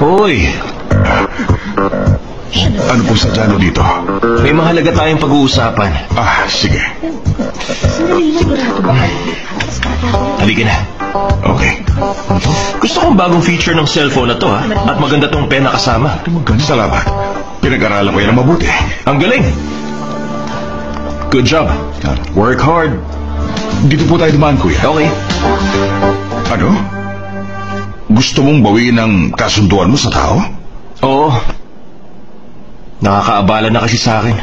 Hoy! Ano po sadya nyo dito? May mahalaga tayong pag-uusapan. Sige. Halika na. Okay. Gusto kong bagong feature ng cellphone na to, ha? At maganda tong pena kasama. Salamat. Pinag-aralan ko yan ang mabuti. Ang galing! Good job. Work hard. Dito po tayo dumaan, kuya. Okay. Ano? Gusto mong bawiin ang kasunduan mo sa tao? Oo. Nakakaabala na kasi sa akin.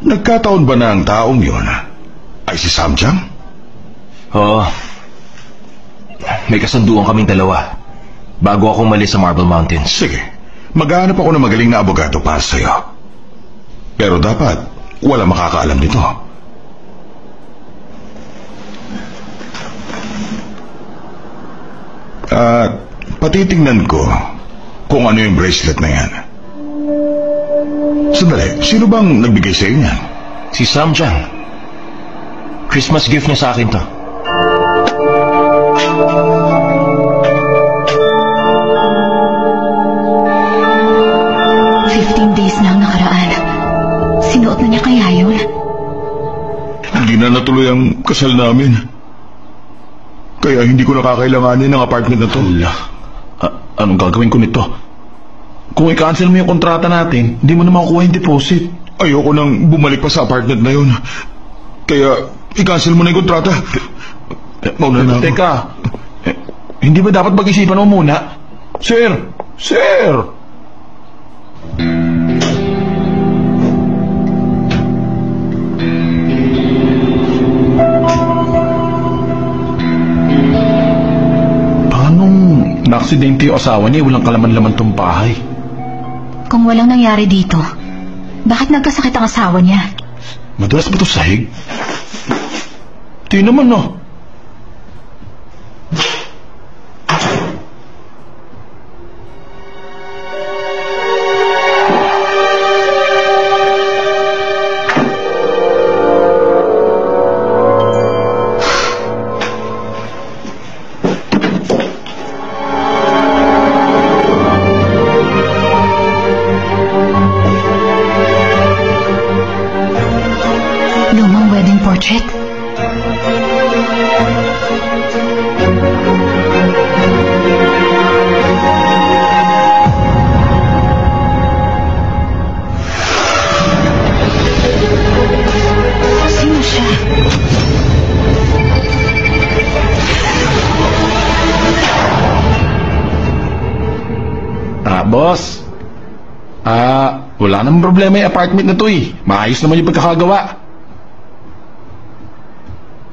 Nagkataon ba na ang taong yun ay si Samjang? Oo. May kasunduan kaming dalawa bago ako umalis sa Marble Mountains. Sige. Maghahanap ako ng magaling na abogado para sa'yo. Pero dapat wala makakaalam nito. At patitingnan ko kung ano yung bracelet na yan. Sandali, sino bang nagbigay sa'yo niyan? Si Samjang. Christmas gift niya sa akin to. Na ang nakaraan. Sinuot na niya kaya yun? Hindi na natuloy ang kasal namin. Kaya hindi ko nakakailanganin ng apartment na to. Anong gagawin ko nito? Kung i-cancel mo yung kontrata natin, hindi mo na makukuha yung deposit. Ayoko nang bumalik pa sa apartment na yun. Kaya i-cancel mo na yung kontrata. Mauna na ako. Teka, hindi ba dapat pag-isipan mo muna? Sir! Sir! Na-aksidente yung asawa niya, walang kalaman-laman tong bahay. Kung walang nangyari dito, bakit nagkasakit ang asawa niya? Madulas ba ito sahig? Di naman, no? Portrait? Sino siya? Boss. Wala namang problema yung apartment na to eh. Maayos naman yung pagkakagawa.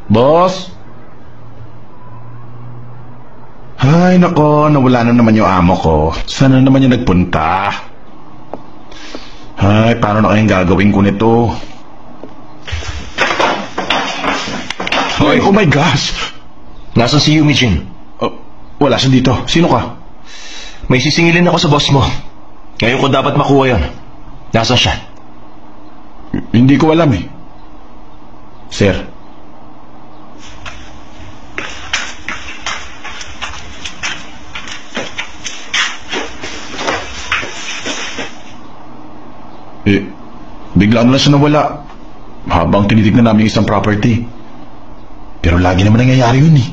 Boss? Ay, nako, nawala na naman yung amo ko. Sana naman yung nagpunta. Ay, paano na kayang gagawin ko nito? Ay, oh my gosh! Nasaan si Yumi Jin? Wala siya dito. Sino ka? May sisingilin ako sa boss mo. Ngayon ko dapat makuha yon. Nasaan siya? Hindi ko alam eh. Sir. Biglaan na siya nawala habang tinitignan namin isang property. Pero lagi naman nangyayari yun eh.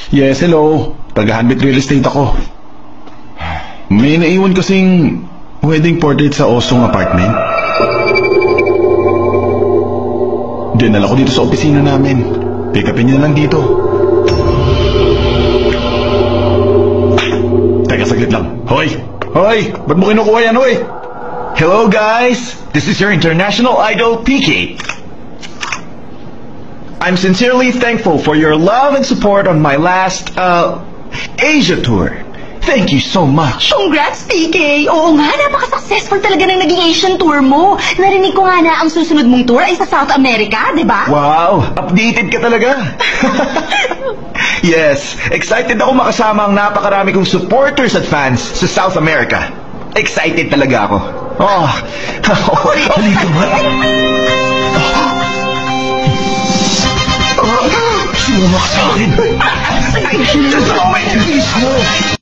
Yes, hello. Taga-Hanbit Real Estate ako. May naiwan kasing wedding portrait sa Osong apartment. Dinala ko dito sa opisina namin. Pick upin niyo na lang dito. Teka, saglit lang. Hoy! Hoy! Ba't mo kinukuha yan, hoy? Hello guys! This is your international idol, PK. I'm sincerely thankful for your love and support on my last, Asia tour. Thank you so much. Congrats, PK! Oo nga, napaka-successful talaga ng naging Asian tour mo. Narinig ko nga na ang susunod mong tour ay sa South America, di ba? Wow! Updated ka talaga. Yes, excited ako makasama ang napakarami kong supporters at fans sa South America. Excited talaga ako. Halika ba? Sumama ka sa akin. mo.